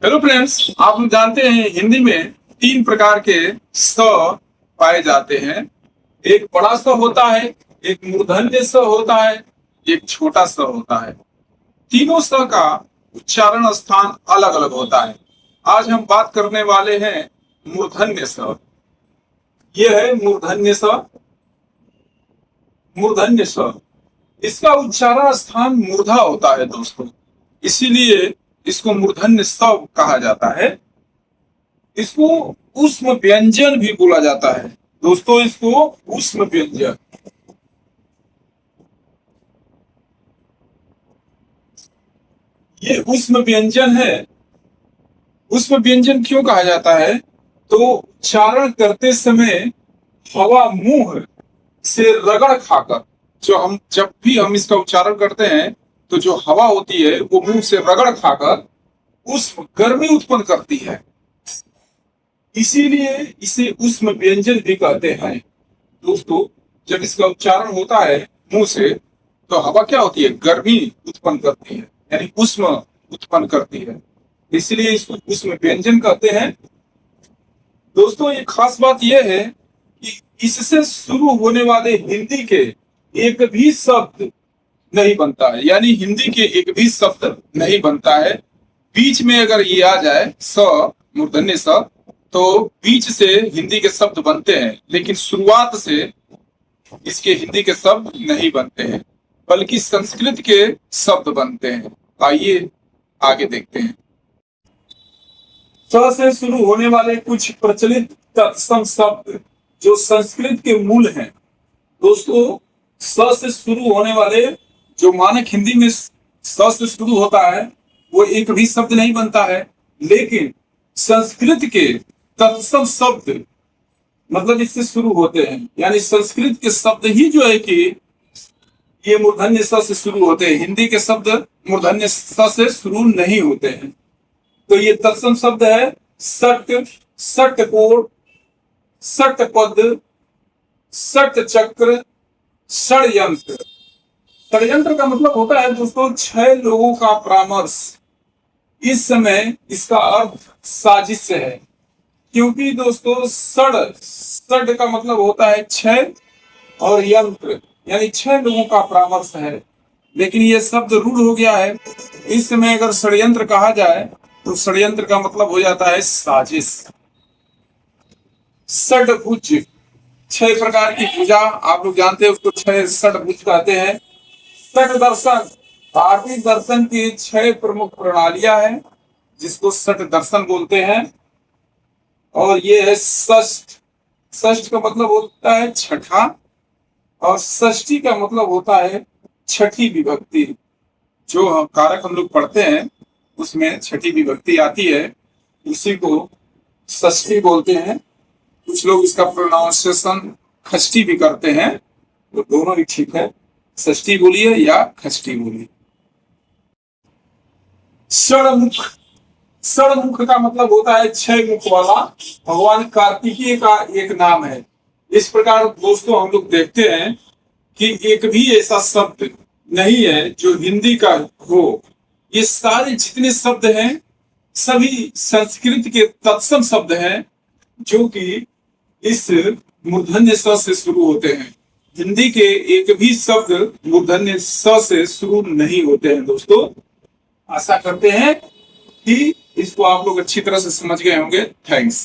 Hello friends, आप लोग जानते हैं हिंदी में तीन प्रकार के स पाए जाते हैं। एक बड़ा स होता है, एक मूर्धन्य स होता है, एक छोटा स होता है। तीनों स का उच्चारण स्थान अलग अलग होता है। आज हम बात करने वाले हैं मूर्धन्य स। यह है मूर्धन्य स। मूर्धन्य स, इसका उच्चारण स्थान मूर्धा होता है दोस्तों, इसीलिए इसको मूर्धन्य स कहा जाता है। इसको ऊष्म व्यंजन भी बोला जाता है दोस्तों, इसको ऊष्म व्यंजन। ये ऊष्म व्यंजन है। ऊष्म व्यंजन क्यों कहा जाता है? तो उच्चारण करते समय हवा मुंह से रगड़ खाकर, जब भी हम इसका उच्चारण करते हैं तो जो हवा होती है वो मुंह से रगड़ खाकर उष्म गर्मी उत्पन्न करती है, इसीलिए इसे उष्म व्यंजन भी कहते हैं दोस्तों। जब इसका उच्चारण होता है मुंह से तो हवा क्या होती है? गर्मी उत्पन्न करती है, यानी उष्म उत्पन्न करती है, इसलिए इसको उष्म व्यंजन कहते हैं दोस्तों। एक खास बात यह है कि इससे शुरू होने वाले हिंदी के एक भी शब्द नहीं बनता है, यानी हिंदी के एक भी शब्द नहीं बनता है। बीच में अगर ये आ जाए स, मूर्धन्य स, तो बीच से हिंदी के शब्द बनते हैं, लेकिन शुरुआत से इसके हिंदी के शब्द नहीं बनते हैं, बल्कि संस्कृत के शब्द बनते हैं। आइए आगे देखते हैं। स से शुरू होने वाले कुछ प्रचलित तत्सम शब्द जो संस्कृत के मूल हैं दोस्तों। स से शुरू होने वाले जो मानक हिंदी में स से शुरू होता है वो एक भी शब्द नहीं बनता है, लेकिन संस्कृत के तत्सम शब्द मतलब इससे शुरू होते हैं, यानी संस्कृत के शब्द ही जो है कि ये मूर्धन्य स से शुरू होते हैं। हिंदी के शब्द मूर्धन्य स से शुरू नहीं होते हैं। तो ये तत्सम शब्द है सट, सटकोण, सटपद, सटचक्र, षड्यंत्र। षड्यंत्र का मतलब होता है दोस्तों 6 लोगों का परामर्श। इस समय इसका अर्थ साजिश है, क्योंकि दोस्तों सड का मतलब होता है 6 और यंत्र यानी 6 लोगों का परामर्श है, लेकिन यह शब्द रूढ़ हो गया है। इस समय अगर षड्यंत्र कहा जाए तो षड्यंत्र का मतलब हो जाता है साजिश। षड्भुज, 6 प्रकार की पूजा आप लोग जानते हैं, उसको 6 षड्भुज कहते हैं। षट दर्शन, भारतीय दर्शन की 6 प्रमुख प्रणालियां हैं जिसको षट दर्शन बोलते हैं। और ये है षष्ठ। षष्ठ का मतलब होता है छठा, और षष्ठी का मतलब होता है छठी विभक्ति। जो कारक हम लोग पढ़ते हैं उसमें छठी विभक्ति आती है, उसी को षष्ठी बोलते हैं। कुछ लोग इसका प्रोनाउंसिएशन खष्टी भी करते हैं, तो दोनों ही ठीक है, षष्ठी बोलिए या खष्टी बोलिए। षड़मुख, षड़मुख का मतलब होता है 6 मुख वाला भगवान कार्तिकेय का एक नाम है। इस प्रकार दोस्तों हम लोग देखते हैं कि एक भी ऐसा शब्द नहीं है जो हिंदी का हो। ये सारे जितने शब्द हैं सभी संस्कृत के तत्सम शब्द हैं जो कि इस मूर्धन्य स से शुरू होते हैं। हिंदी के एक भी शब्द मूर्धन्य स से शुरू नहीं होते हैं दोस्तों। आशा करते हैं कि इसको आप लोग अच्छी तरह से समझ गए होंगे। थैंक्स।